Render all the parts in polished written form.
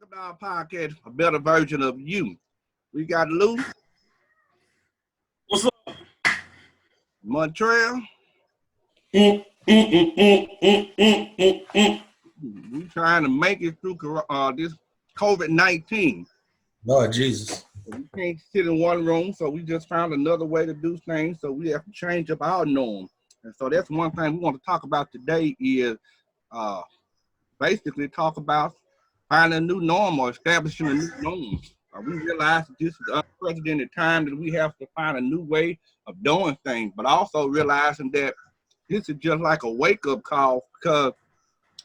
Welcome to our podcast, a better version of you. We got Lou, What's up? Montrell. Mm, mm, mm, mm, mm, mm, mm. We trying to make it through this COVID-19. Lord Jesus. We can't sit in one room, so we just found another way to do things. So we have to change up our norm. And so that's one thing we want to talk about today is uh, basically talk about finding a new norm or establishing a new norm. We realize that this is unprecedented time that we have to find a new way of doing things, but also realizing that this is just like a wake-up call because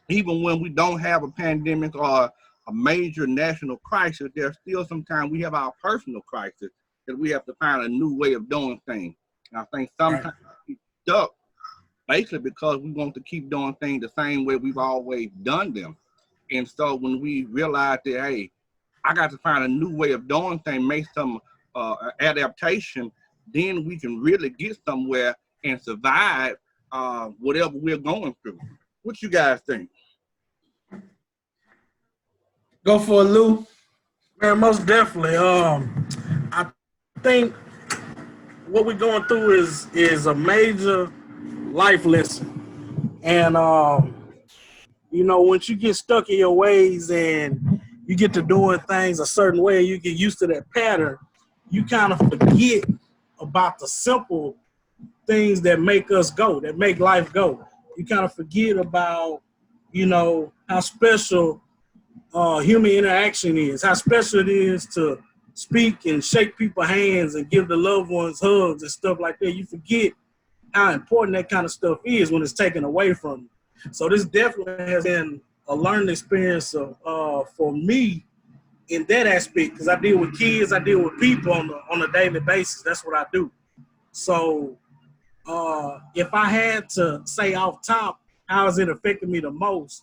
even when we don't have a pandemic or a major national crisis, there's still sometimes we have our personal crisis that we have to find a new way of doing things. And I think sometimes we stuck basically because we want to keep doing things the same way we've always done them. And so when we realize that, hey, I got to find a new way of doing things, make some adaptation, then we can really get somewhere and survive whatever we're going through. What you guys think? Go for it, Lou. Man, most definitely. I think what we're going through is a major life lesson. And once you get stuck in your ways and you get to doing things a certain way, you get used to that pattern, you kind of forget about the simple things that make us go, that make life go. You kind of forget about, how special human interaction is, how special it is to speak and shake people's hands and give the loved ones hugs and stuff like that. You forget how important that kind of stuff is when it's taken away from you. So this definitely has been a learning experience for me in that aspect, because I deal with kids, I deal with people on a daily basis. That's what I do. So if I had to say off top, how has it affected me the most?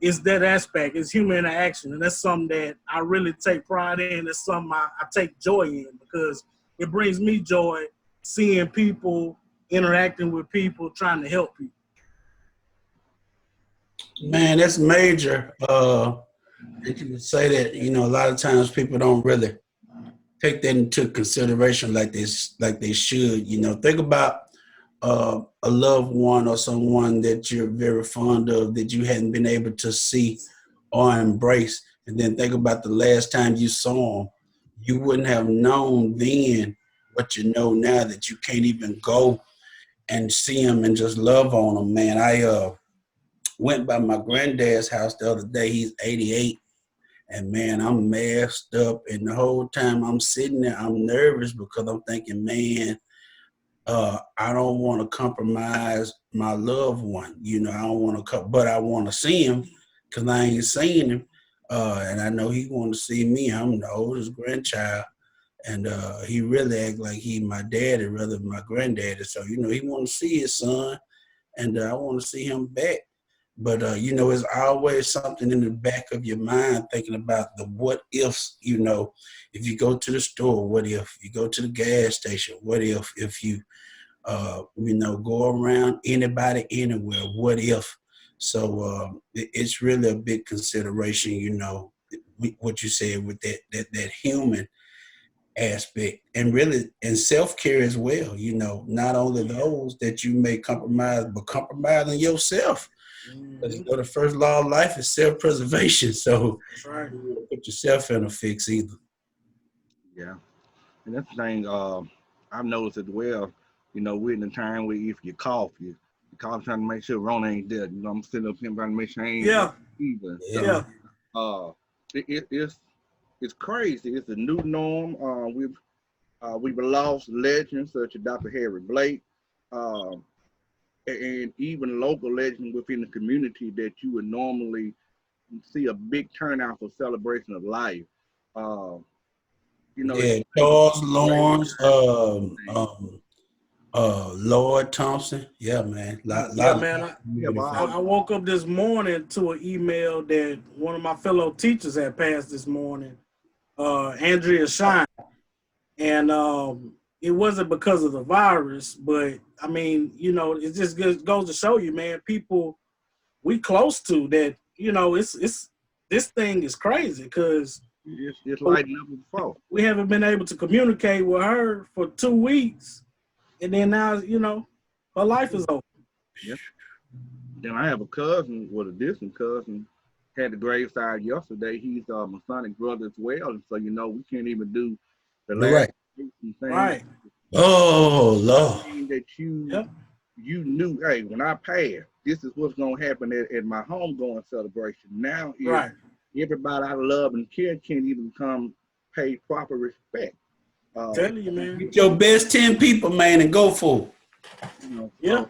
Is that aspect, is human interaction. And that's something that I really take pride in. It's something I take joy in because it brings me joy seeing people, interacting with people, trying to help people. Man, that's major. That you would say that, a lot of times people don't really take that into consideration like they should. Think about a loved one or someone that you're very fond of that you hadn't been able to see or embrace. And then think about the last time you saw them. You wouldn't have known then what you know now, that you can't even go and see them and just love on them, man. I went by my granddad's house the other day. He's 88. And, man, I'm messed up. And the whole time I'm sitting there, I'm nervous because I'm thinking, man, I don't want to compromise my loved one. I don't want to, but I want to see him because I ain't seen him. And I know he want to see me. I'm the oldest grandchild. And he really act like he my daddy rather than my granddaddy. So, he want to see his son. And I want to see him back. But, it's always something in the back of your mind thinking about the what ifs, if you go to the store, what if you go to the gas station, what if you, go around anybody, anywhere, what if? So it's really a big consideration, what you said with that human aspect and really and self-care as well, not only those that you may compromise, but compromising yourself. Because the first law of life is self-preservation. So Right. you don't put yourself in a fix either. Yeah. And that's the thing I've noticed as well, we're in a time where if you cough, you cough trying to make sure Rona ain't dead. I'm sitting up here trying to make sure I ain't Yeah. either. Yeah. So, it's crazy. It's a new norm. We've lost legends such as Dr. Harry Blake. And even local legends within the community that you would normally see a big turnout for celebration of life. Charles Lawrence, Lloyd Thompson. Yeah, man. Man. I woke up this morning to an email that one of my fellow teachers had passed this morning, Andrea Shine. And it wasn't because of the virus, but I mean, it just goes to show you, man, people we close to that, this this thing is crazy because it's like never before. We haven't been able to communicate with her for 2 weeks, and then now, her life is over. Yep. Then I have a cousin, a distant cousin, had the graveside yesterday. He's my sonic brother as well, and so we can't even do the last thing. Right. Oh Lord. That you knew, hey, when I pass, this is what's gonna happen at my homegoing celebration. Now, everybody I love and care can't even come pay proper respect. Tell you, man. Get your best 10 people, man, and go for it.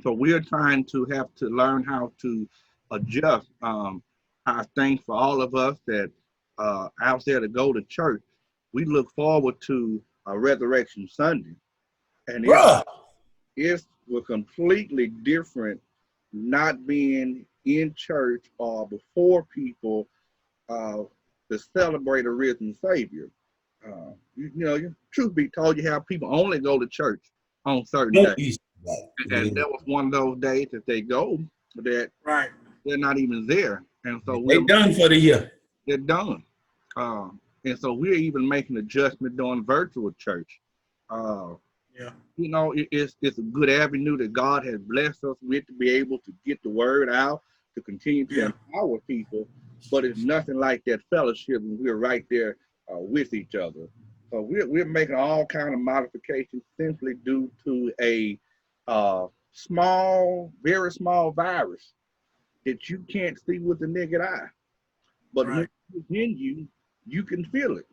So we're trying to have to learn how to adjust. I think for all of us that out there to go to church, we look forward to a Resurrection Sunday, and it's completely different not being in church or before people to celebrate a risen Savior. Truth be told, you have people only go to church on certain days. And that was one of those days that they go that they're not even there. And so they're done for the year. They're done. And so we're even making adjustment doing virtual church. It's a good avenue that God has blessed us with to be able to get the word out, to continue to empower people. But it's nothing like that fellowship when we're right there with each other. So we're making all kind of modifications simply due to a very small virus that you can't see with the naked eye. But when it's in you, you can feel it.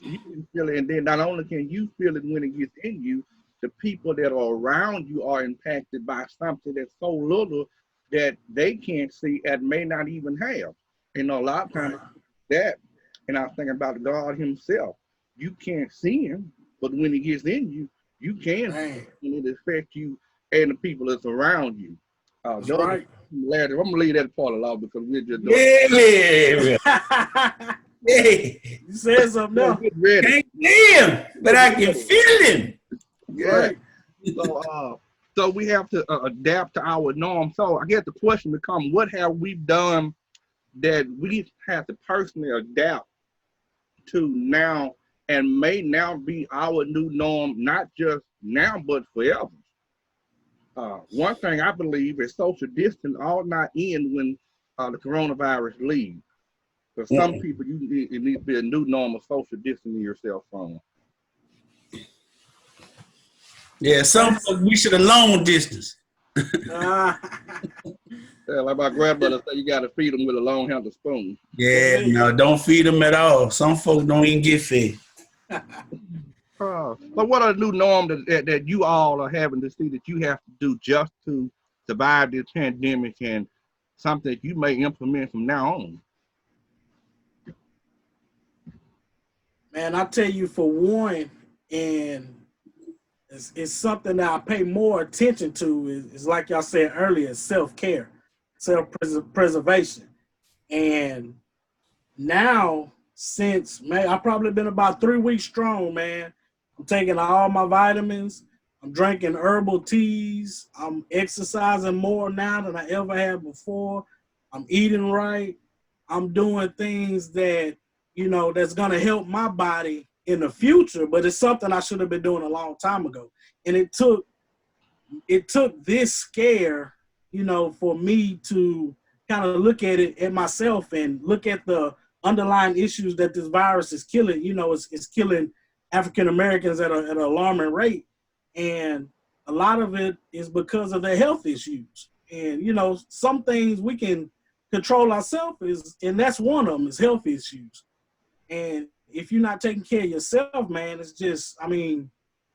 You can feel it, and then not only can you feel it when it gets in you, the people that are around you are impacted by something that's so little that they can't see and may not even have. A lot of times that, and I was thinking about God himself. You can't see him, but when he gets in you, you can see it, and it affects you and the people that's around you. That's right. I'm gonna leave that part alone because we're just doing You said something now. Can't see him, but I can feel him. Yeah. So we have to adapt to our norm. So I guess the question becomes, what have we done that we have to personally adapt to now and may now be our new norm, not just now, but forever? One thing I believe is social distance all not end when the coronavirus leaves. For some people, it needs to be a new norm of social distancing yourself from. Yeah, some folks we should have long distance. Like my grandmother said, you got to feed them with a long-handled spoon. Yeah, no, don't feed them at all. Some folks don't even get fed. But what are the new norms that you all are having to see that you have to do just to survive this pandemic, and something that you may implement from now on? Man, I tell you, for one, and it's something that I pay more attention to is like y'all said earlier, self-care, self-preservation. And now, since I've probably been about 3 weeks strong, man. I'm taking all my vitamins. I'm drinking herbal teas. I'm exercising more now than I ever have before. I'm eating right. I'm doing things that, that's going to help my body in the future, but it's something I should have been doing a long time ago. And it took this scare, for me to kind of look at it at myself and look at the underlying issues that this virus is killing. It's killing African Americans at an alarming rate. And a lot of it is because of their health issues. And, some things we can control ourselves and that's one of them is health issues. And if you're not taking care of yourself, man, it's just,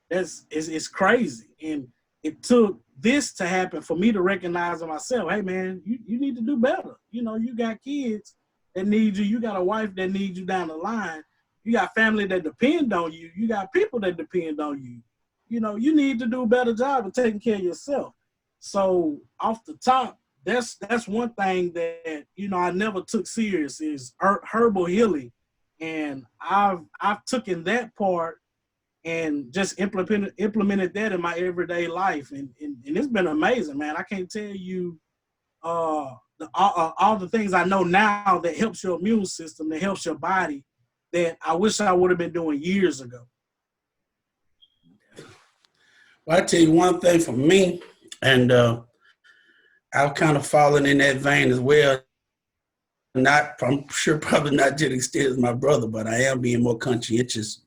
it's crazy. And it took this to happen for me to recognize in myself, hey, man, you need to do better. You got kids that need you. You got a wife that needs you down the line. You got family that depend on you. You got people that depend on you. You need to do a better job of taking care of yourself. So off the top, that's one thing that, I never took serious is herbal healing. And I've taken that part and just implemented that in my everyday life. And it's been amazing, man. I can't tell you all the things I know now that helps your immune system, that helps your body, that I wish I would have been doing years ago. Well, I tell you one thing for me, and I've kind of fallen in that vein as well. Not, I'm sure, probably not to the extent as my brother, but I am being more conscientious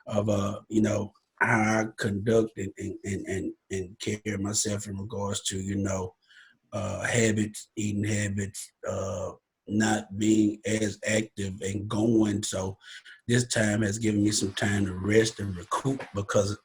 of, how I conduct and care myself in regards to, habits, eating habits, not being as active and going. So this time has given me some time to rest and recoup because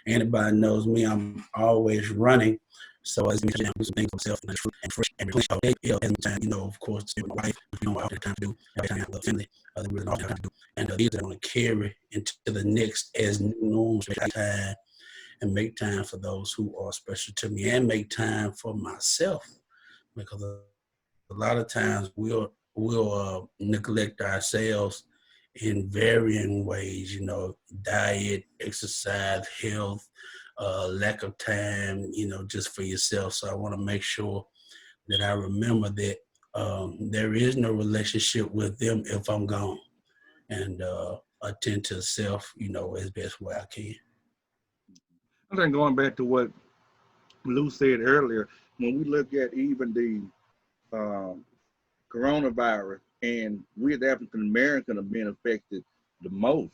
anybody knows me, I'm always running. So as I do some things for myself and fresh and replenish our day, and time, of course, to spend with my wife, all the time to do, every time I love family, then really all the time to do. And these are going to carry into the next as new norms, time and make time for those who are special to me and make time for myself because a lot of times we'll neglect ourselves in varying ways, diet, exercise, health, lack of time, just for yourself. So I want to make sure that I remember that there is no relationship with them if I'm gone, and attend to self, as best way I can. I think going back to what Lou said earlier, when we look at even the coronavirus, and we as African Americans are being affected the most.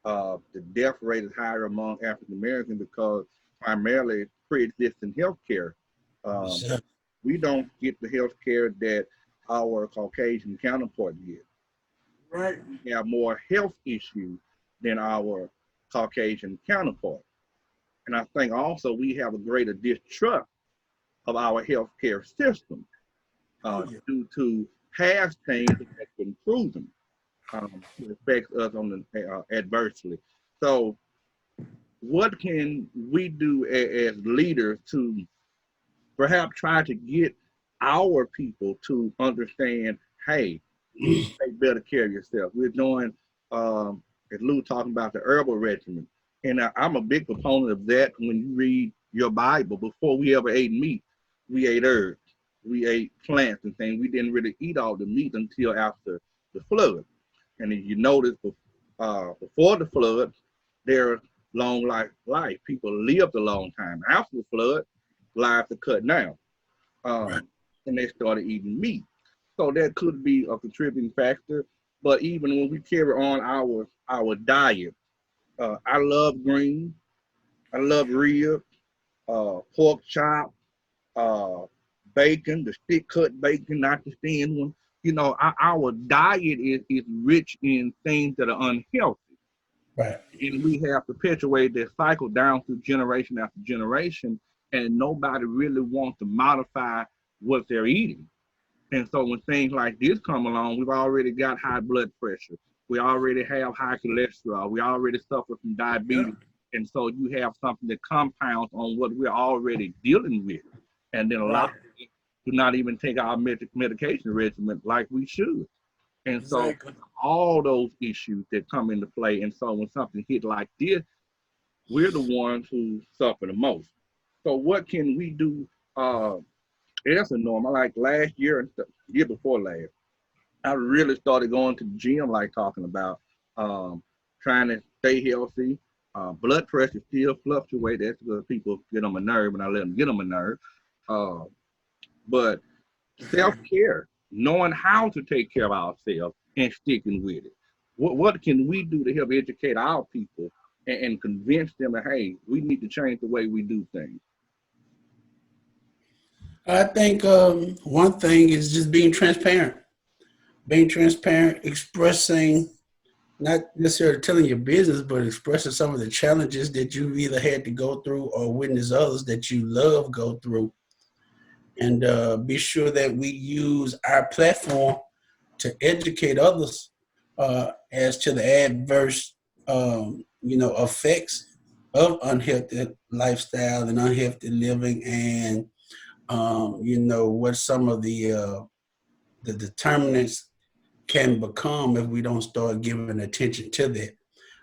The death rate is higher among African Americans because primarily pre-existing health care. Um, So, we don't get the health care that our Caucasian counterparts get. Right. We have more health issues than our Caucasian counterparts. And I think also we have a greater distrust of our healthcare system due to past changes that can prove them to affect us on the, adversely. So, what can we do as leaders to perhaps try to get our people to understand, hey, you need to take better care of yourself? We're doing, as Lou talking about the herbal regimen, and I'm a big proponent of that. When you read your Bible, before we ever ate meat, we ate herbs, we ate plants and things. We didn't really eat all the meat until after the flood. And if you notice, before the flood, their long life. People lived a long time. After the flood, lives are cut down, right. and they started eating meat. So that could be a contributing factor. But even when we carry on our diet, I love greens. I love ribs, pork chop, uh, bacon, the stick cut bacon, not the thin one. Our diet is rich in things that are unhealthy. Right. And we have perpetuated that cycle down through generation after generation, and nobody really wants to modify what they're eating. And so when things like this come along, we've already got high blood pressure. We already have high cholesterol. We already suffer from Yeah. diabetes. And so you have something that compounds on what we're already dealing with. And then a lot Right. of us do not even take our medication regimen like we should. And so Exactly. all those issues that come into play. And so when something hit like this, we're the ones who suffer the most. So what can we do as a normal? Like last year and year before last, I really started going to the gym, like talking about trying to stay healthy. Blood pressure still fluctuates. That's because people get on my nerve, and I let them get on my nerve. Uh, but self-care, knowing how to take care of ourselves and sticking with it. What can we do to help educate our people and convince them that, hey, we need to change the way we do things? I think one thing is just being transparent. Being transparent, expressing, not necessarily telling your business, but expressing some of the challenges that you've either had to go through or witness others that you love go through. And be sure that we use our platform to educate others as to the adverse, effects of unhealthy lifestyle and unhealthy living, and what some of the determinants can become if we don't start giving attention to that.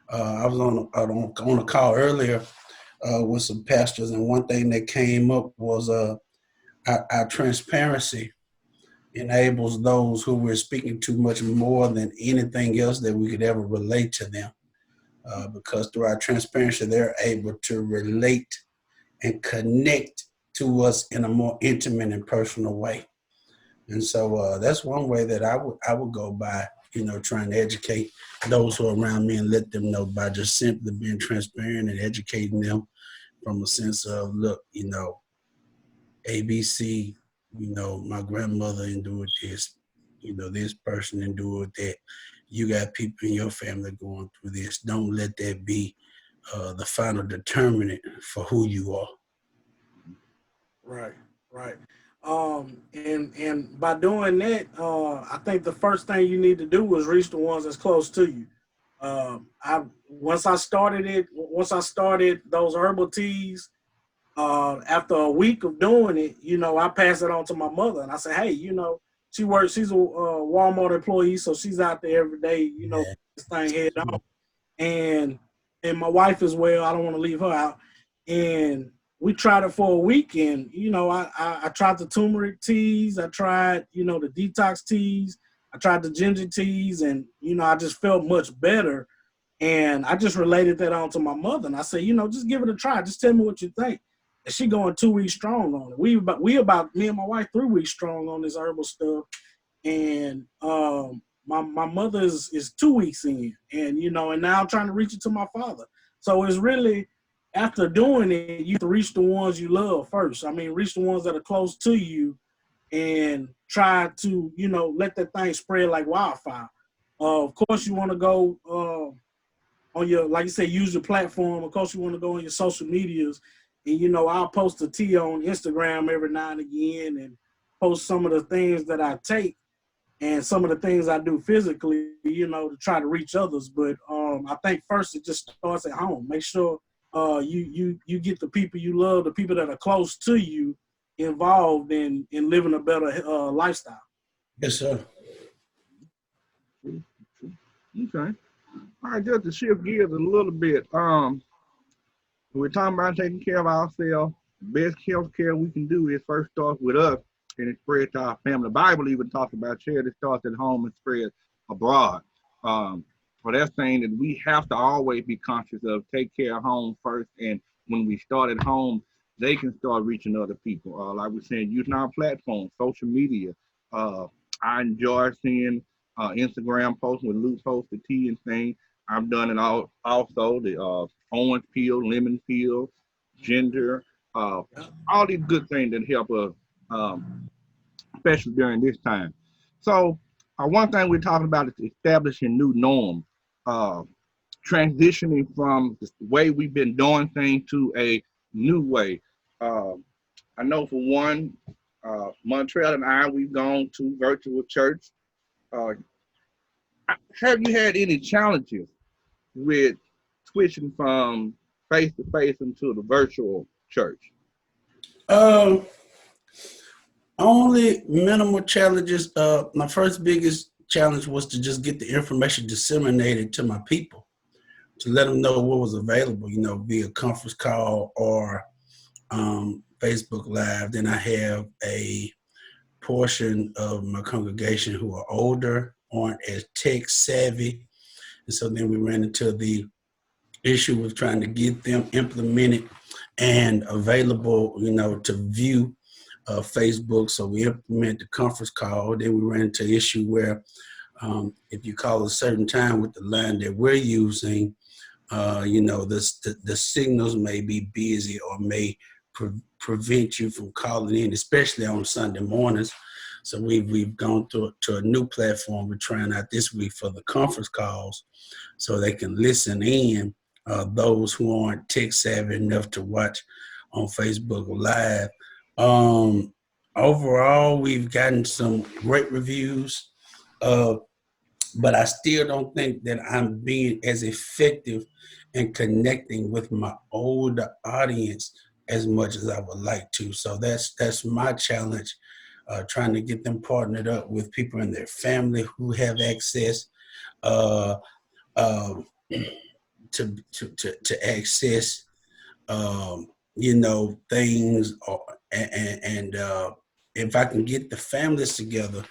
I was on a call earlier with some pastors, and one thing that came up was our transparency enables those who we're speaking to much more than anything else that we could ever relate to them. Because through our transparency, they're able to relate and connect to us in a more intimate and personal way. And so that's one way that I would go by, trying to educate those who are around me and let them know by just simply being transparent and educating them from a sense of, look, ABC, my grandmother endured this, this person endured that. You got people in your family going through this. Don't let that be the final determinant for who you are. Right, right. And by doing that, I think the first thing you need to do is reach the ones that's close to you. I once I started it, once I started those herbal teas, after a week of doing it, I passed it on to my mother, and I said, hey, she works. She's a Walmart employee, so she's out there every day. Yeah. This thing head on, and my wife as well. I don't want to leave her out, and we tried it for a week, and I tried the turmeric teas, I tried the detox teas, I tried the ginger teas, and I just felt much better, and I just related that on to my mother, and I said, just give it a try, just tell me what you think. And she going 2 weeks strong on it. We about me and my wife 3 weeks strong on this herbal stuff, and my mother is 2 weeks in, and and now I'm trying to reach it to my father. So it's really, after doing it, you have to reach the ones you love first. I mean, reach the ones that are close to you, and try to let that thing spread like wildfire. Of course, you want to go on your, like you say, use your platform. Of course, you want to go on your social medias, and I'll post a tea on Instagram every now and again, and post some of the things that I take and some of the things I do physically, to try to reach others. But I think first it just starts at home. Make sure you get the people you love, the people that are close to you, involved in living a better lifestyle. Yes, sir. Okay. All right, just to shift gears a little bit. We're talking about taking care of ourselves. The best health care we can do is first start with us and it spreads to our family. The Bible even talks about charity starts at home and spreads abroad. Um, so that's saying that we have to always be conscious of take care of home first. And when we start at home, they can start reaching other people. Like we're saying, using our platform, social media. Uh, I enjoy seeing Instagram posts when Luke posts the tea and things. I've done it all also, the orange peel, lemon peel, ginger, uh, all these good things that help us, especially during this time. So, one thing we're talking about is establishing new norms, uh, transitioning from the way we've been doing things to a new way. Uh, I know for one, Montrell and I, we've gone to virtual church. Uh, have you had any challenges with switching from face to face into the virtual church? Um, Only minimal challenges. My first biggest challenge was to just get the information disseminated to my people, to let them know what was available, via conference call or Facebook Live. Then I have a portion of my congregation who are older, aren't as tech savvy. And so then we ran into the issue of trying to get them implemented and available, to view Facebook. So we implement the conference call. Then we ran into an issue where if you call a certain time with the line that we're using, the signals may be busy or may prevent you from calling in, especially on Sunday mornings. So we've gone to a new platform we're trying out this week for the conference calls, so they can listen in. Those who aren't tech savvy enough to watch on Facebook Live. Overall, we've gotten some great reviews. But I still don't think that I'm being as effective in connecting with my older audience as much as I would like to. So that's my challenge, trying to get them partnered up with people in their family who have access uh, uh, to access, things, and if I can get the families together,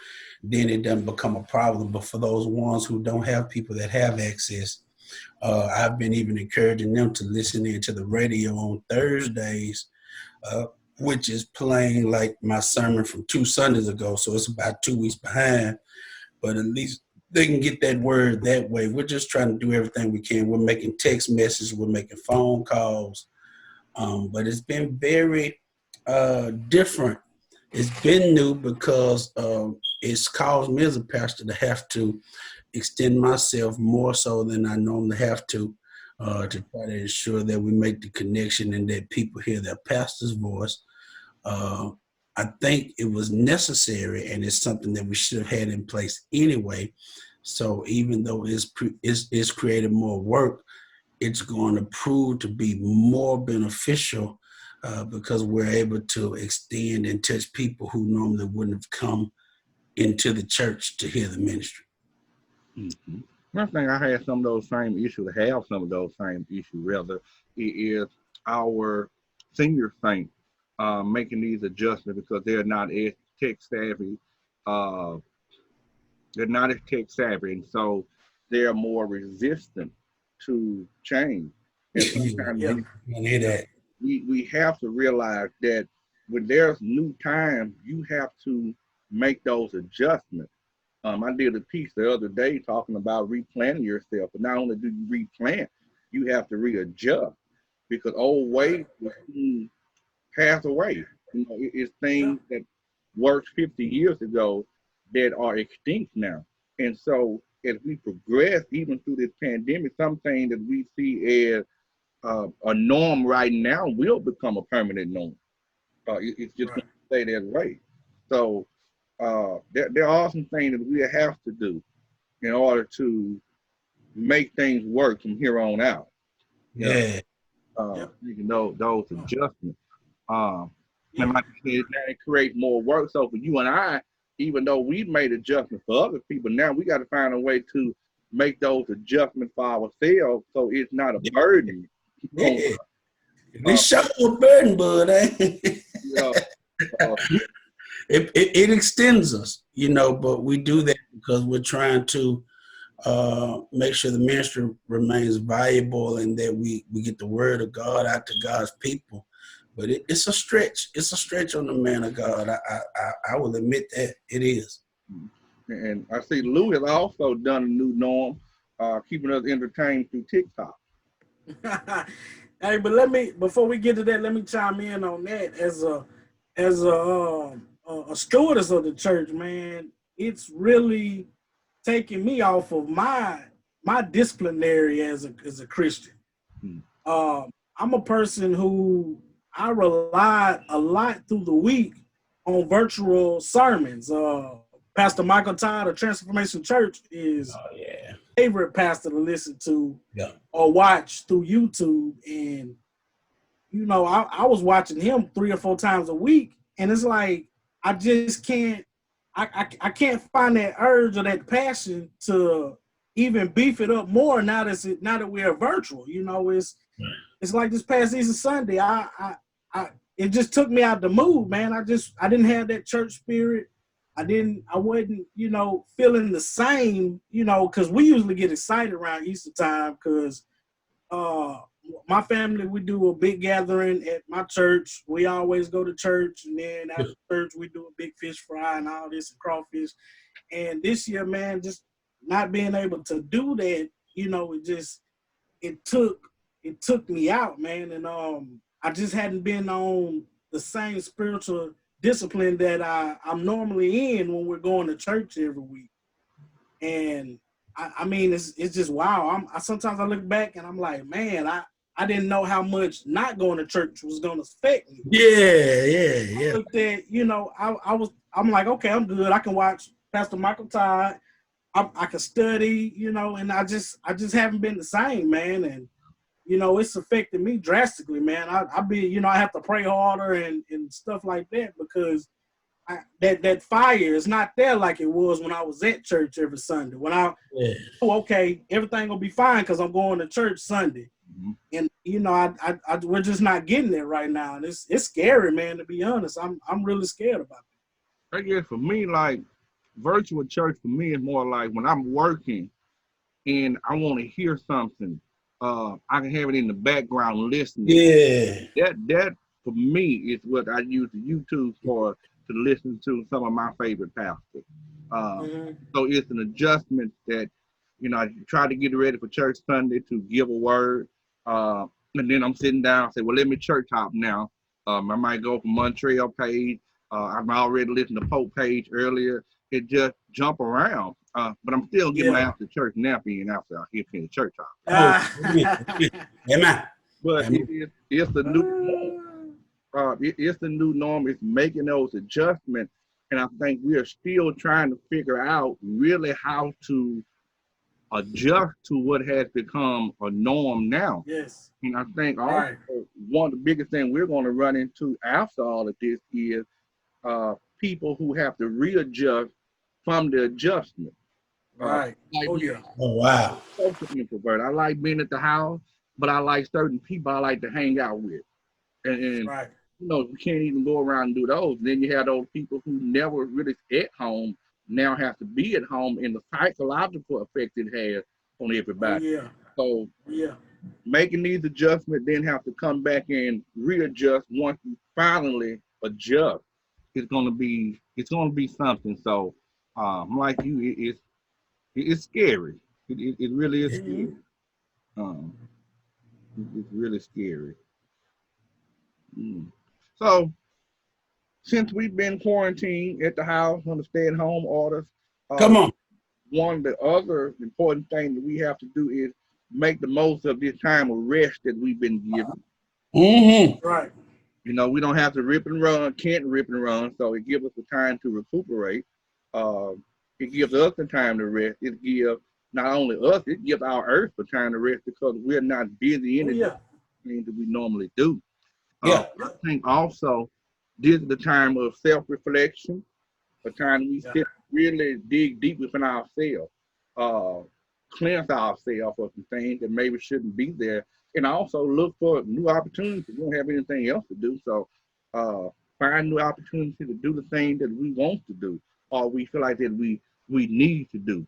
then it doesn't become a problem. But for those ones who don't have people that have access, I've been even encouraging them to listen in to the radio on Thursdays, uh, which is playing like my sermon from 2 Sundays ago. So it's about 2 weeks behind, but at least they can get that word that way. We're just trying to do everything we can. We're making text messages, we're making phone calls, but it's been very different. It's been new because it's caused me as a pastor to have to extend myself more so than I normally have to try to ensure that we make the connection and that people hear their pastor's voice. Uh, I think it was necessary, and it's something that we should have had in place anyway. So even though it's created more work, it's going to prove to be more beneficial because we're able to extend and touch people who normally wouldn't have come into the church to hear the ministry. Mm-hmm. One thing I had some of those same issues, have some of those same issues rather, is our senior saints making these adjustments because they're not as tech savvy. Uh, they're not as tech savvy, and so they're more resistant to change. And sometimes Yeah, I hear that. we have to realize that when there's new times, you have to make those adjustments. I did a piece the other day talking about replanting yourself, but not only do you replant, you have to readjust because old ways will soon pass away. You know, it's things that worked 50 years ago that are extinct now. And so as we progress, even through this pandemic, some things that we see as a norm right now will become a permanent norm. It's just going to stay that way. So there are some things that we have to do in order to make things work from here on out. Yeah. You know, those adjustments. And like I said, now it creates more work. So for you and I, even though we've made adjustments for other people, now we got to find a way to make those adjustments for ourselves so it's not a burden. Yeah. This show a burden, bud. Yeah. It extends us, you know, but we do that because we're trying to make sure the ministry remains viable and that we get the word of God out to God's people. But it's a stretch. It's a stretch on the man of God. I will admit that it is. And I see Lou has also done a new norm, keeping us entertained through TikTok. Hey, but before we get to that, let me chime in on that as a stewardess of the church, man. It's really taking me off of my disciplinary as a Christian. I'm a person who I rely a lot through the week on virtual sermons. Pastor Michael Todd of Transformation Church is favorite pastor to listen to or watch through YouTube. And, you know, I was watching him 3 or 4 times a week. And it's like, I just can't, I can't find that urge or that passion to even beef it up more now that we're virtual. You know, it's like this past Easter Sunday, it just took me out the mood, man. I didn't have that church spirit. I wasn't, you know, feeling the same, you know, because we usually get excited around Easter time because my family, we do a big gathering at my church. We always go to church, and then after church, we do a big fish fry and all this and crawfish. And this year, man, just not being able to do that, you know, it took me out, man. And I just hadn't been on the same spiritual discipline that I'm normally in when we're going to church every week. And I mean, it's just wow. Sometimes I look back and I'm like, man, I didn't know how much not going to church was going to affect me. Yeah. I looked at, you know, I'm like, okay, I'm good. I can watch Pastor Michael Todd. I can study, you know, and I just haven't been the same, man. And, you know, it's affected me drastically, man. I have to pray harder and stuff like that because that fire is not there like it was when I was at church every Sunday. When okay, everything will be fine because I'm going to church Sunday. Mm-hmm. And, you know, we're just not getting it right now. And it's scary, man, to be honest. I'm really scared about it. I guess for me, like virtual church for me is more like when I'm working and I want to hear something, I can have it in the background listening. Yeah. That for me is what I use the YouTube for to listen to some of my favorite pastors. Uh, Mm-hmm. so it's an adjustment that I try to get ready for church Sunday to give a word, uh, and then I'm sitting down and say, well, let me church hop now. I might go from Montrell page. I'm already listening to Pope page earlier. It just jump around, but I'm still getting my Yeah. after church nap in after I hit the church hop. Oh, Ah. amen. Amen. But Amen. it's the new norm. It's the new norm. It's making those adjustments, and I think we are still trying to figure out really how to adjust to what has become a norm now. Yes. And I think also Right. one of the biggest things we're going to run into after all of this is people who have to readjust from the adjustment. Right. Like Oh me, yeah. Oh, wow. social introvert. I like being at the house, but I like certain people I like to hang out with. And Right. you can't even go around and do those. Then you have those people who never really at home now have to be at home, and the psychological effect it has on Oh everybody. yeah. So Oh yeah. making these adjustments, then have to come back and readjust once you finally adjust. It's gonna be something. So like you, it's scary. It really is Mm-hmm. scary. Um, it's really scary. Mm. So since we've been quarantined at the house on the stay-at-home orders, uh, Come on. one of the other important things that we have to do is make the most of this time of rest that we've been given. Mm-hmm. Right. We don't have to rip and run, can't rip and run, so it gives us the time to recuperate. Uh, it gives us the time to rest. It gives not only us, it gives our earth the time to rest because we're not busy in Oh it yeah. that we normally do. Yeah. I think also this is the time of self-reflection, a time we Yeah. sit really dig deep within ourselves, uh, cleanse ourselves of some things that maybe shouldn't be there, and also look for new opportunities. We don't have anything else to do, so uh, find new opportunities to do the thing that we want to do, or we feel like that we need to do.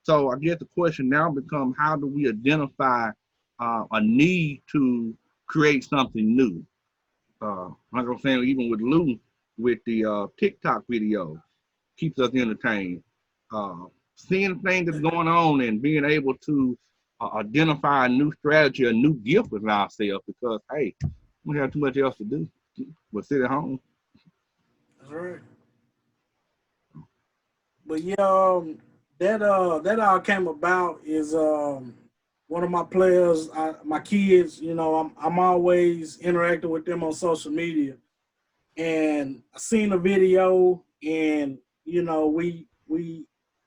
So I guess the question now becomes, how do we identify a need to create something new? Like I'm saying, even with Lou, with the TikTok video, keeps us entertained. Uh, Seeing things that's going on and being able to identify a new strategy, a new gift within ourselves, because hey, we have too much else to do but sit at home. That's right. But yeah, that all came about is one of my players, my kids. I'm always interacting with them on social media, and I seen a video, and we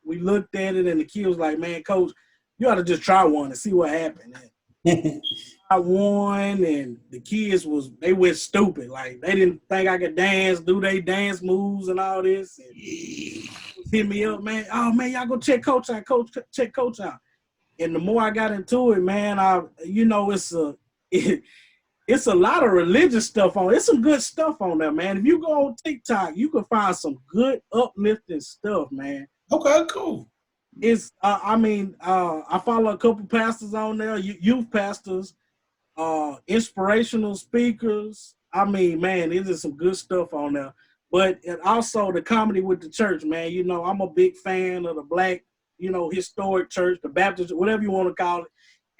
looked at it, and the kid was like, "Man, coach, you ought to just try one and see what happened." And I won, and the kids they went stupid, like they didn't think I could dance, do they dance moves and all this, and hit me up, man. Oh man, y'all go check coach out, check coach out. And the more I got into it, man, it's it's a lot of religious stuff on. It's some good stuff on there, man. If you go on TikTok, you can find some good uplifting stuff, man. Okay, cool. I follow a couple pastors on there, youth pastors, inspirational speakers. I mean, man, there's some good stuff on there. But and also the comedy with the church, man. I'm a big fan of the black, historic church, the Baptist, whatever you want to call it.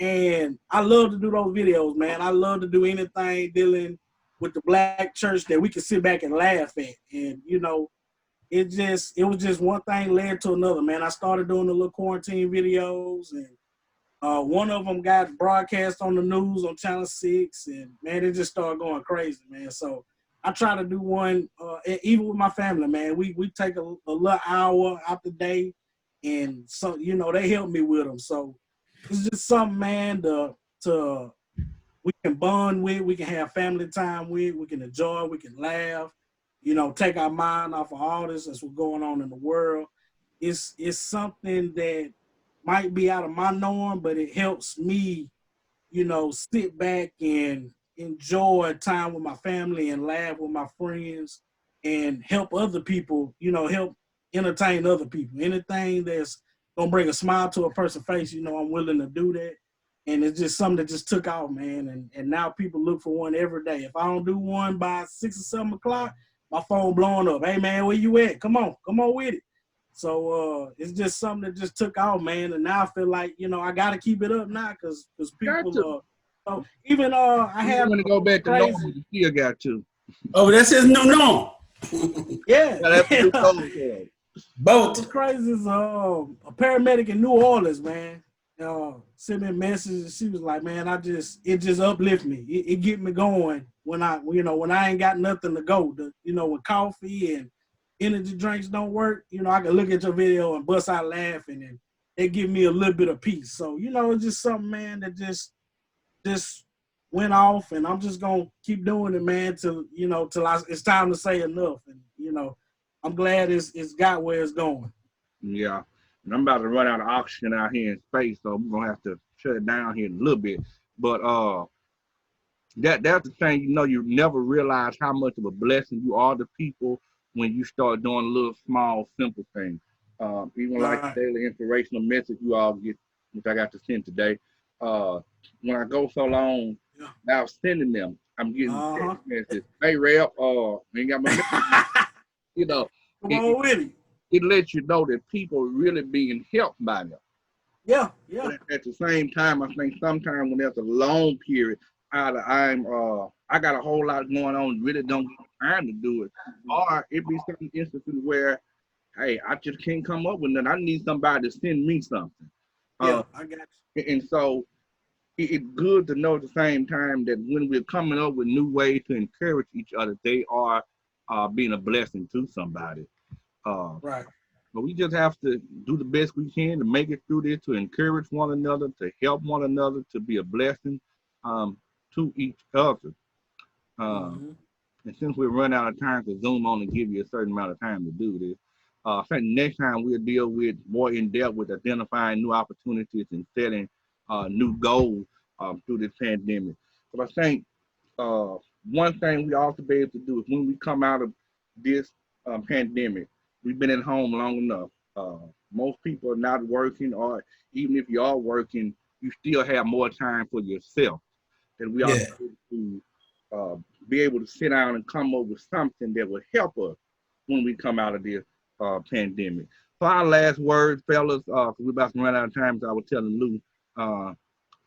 And I love to do those videos, man. I love to do anything dealing with the black church that we can sit back and laugh at. And it was just one thing led to another, man. I started doing the little quarantine videos, and one of them got broadcast on the news on Channel 6, and man, it just started going crazy, man. So I try to do one, even with my family, man. We take a little hour out the day, and so they help me with them. So it's just something, man, to we can bond with, we can have family time with, we can enjoy, we can laugh, take our mind off of all this that's what's going on in the world. It's something that might be out of my norm, but it helps me, sit back and enjoy time with my family and laugh with my friends. and help other people, help entertain other people. Anything that's gonna bring a smile to a person's face, I'm willing to do that. And it's just something that just took off, man. And now people look for one every day. If I don't do one by 6 or 7 o'clock, my phone blowing up. Hey man, where you at? Come on with it. So it's just something that just took off, man. And now I feel like, I gotta keep it up now because people so even I had want to go back to normal, you still got to. Oh, that's his new norm. Yeah. That's the new code for it. Both. What's crazy is a paramedic in New Orleans, man. Sent me a message. She was like, "Man, it just uplift me. It get me going when I ain't got nothing to go. When coffee and energy drinks don't work, I can look at your video and bust out laughing, and it give me a little bit of peace. So it's just something, man, that just went off, and I'm just gonna keep doing it, man, till it's time to say enough, and I'm glad it's got where it's going. Yeah. And I'm about to run out of oxygen out here in space, so we're gonna have to shut it down here in a little bit. But that's the thing, you never realize how much of a blessing you are to people when you start doing a little small, simple things. Even like the daily inspirational message you all get, which I got to send today. When I go so long without sending them, I'm getting text messages. Hey, Rep, ain't got my message. Come on with it. It lets you know that people are really being helped by them. Yeah. But at the same time, I think sometimes when there's a long period, I got a whole lot going on, really don't get time to do it. Or it be some instances where, hey, I just can't come up with nothing. I need somebody to send me something. I got you. And so it's good to know at the same time that when we're coming up with new ways to encourage each other, they are being a blessing to somebody. Right. But we just have to do the best we can to make it through this, to encourage one another, to help one another, to be a blessing to each other. And since we're running out of time, because Zoom only give you a certain amount of time to do this, I think next time we'll deal with more in depth with identifying new opportunities and setting new goals through this pandemic. But I think one thing we ought to be able to do is when we come out of this pandemic, we've been at home long enough. Most people are not working, or even if you are working, you still have more time for yourself. And we ought to be able to sit down and come up with something that will help us when we come out of this pandemic. So our last word, fellas, we're about to run out of time, as I was telling Lou. So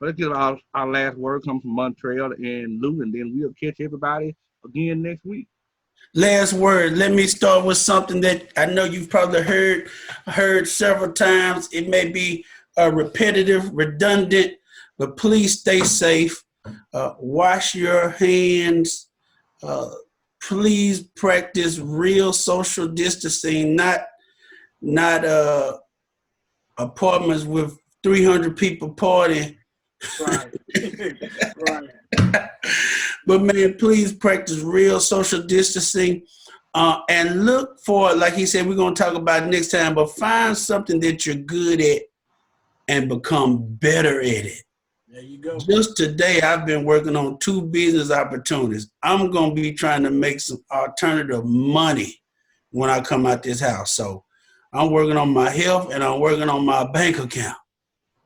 let's get our last word come from Montrell and Lou, and then we'll catch everybody again next week. Last word. Let me start with something that I know you've probably heard several times. It may be repetitive, redundant, but please stay safe. Wash your hands. Please practice real social distancing, not apartments with 300 people partying. Right. Right. But man, please practice real social distancing and look for, like he said, we're going to talk about it next time, but find something that you're good at and become better at it. There you go. Just today, I've been working on 2 business opportunities. I'm going to be trying to make some alternative money when I come out this house. So I'm working on my health and I'm working on my bank account.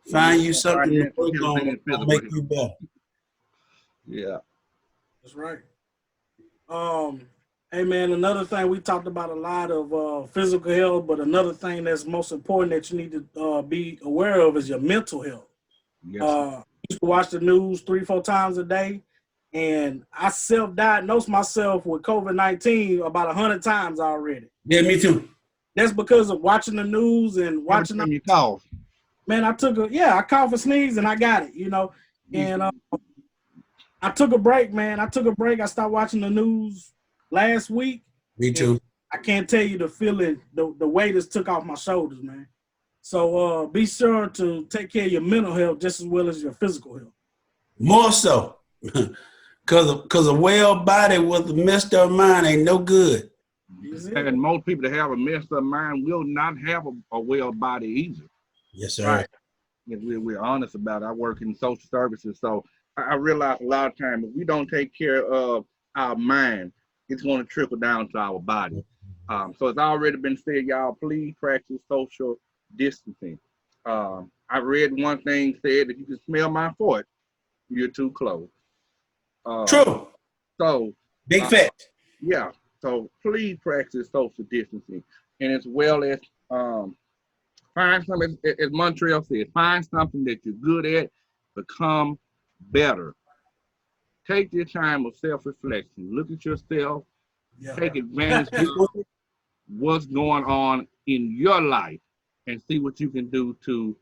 Find you something to work on that'll make you better. Yeah. That's right. Hey man, another thing we talked about a lot of physical health, but another thing that's most important that you need to be aware of is your mental health. Yes. I used to watch the news 3-4 times a day, and I self-diagnosed myself with COVID-19 about 100 times already. Yeah, me too. That's because of watching the news and watching. You cough. Man, I coughed and sneezed and I got it, and I took a break, man. I stopped watching the news last week. Me too. I can't tell you the feeling, the weight this took off my shoulders, man. So be sure to take care of your mental health just as well as your physical health. More so. Because a well body with a messed up mind ain't no good. And most people that have a messed up mind will not have a well body either. Yes, sir. Right. We're honest about it. I work in social services, so I realize a lot of times if we don't take care of our mind, it's going to trickle down to our body. So it's already been said, y'all, please practice social distancing. I read one thing said that you can smell my fart, you're too close. True. So, Big fact. yeah. So please practice social distancing, and as well as find something, as Montrell said, find something that you're good at, become better. Take your time of self-reflection. Look at yourself. Yeah. Take advantage of what's going on in your life and see what you can do to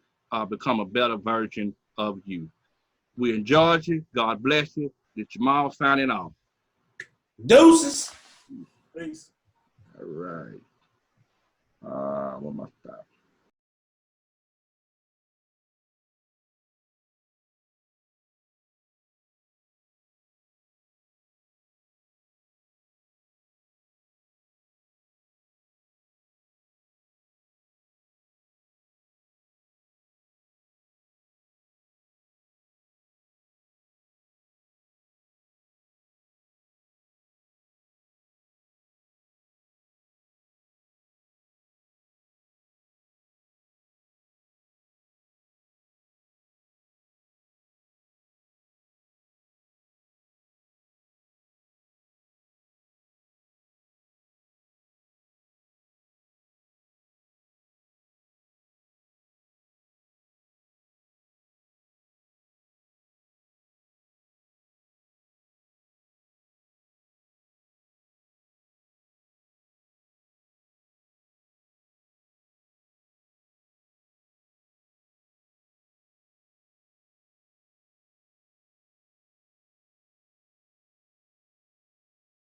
become a better version of you. We enjoyed you. God bless you. This Jamal signing off. Deuces. Peace. All right. What am I stop?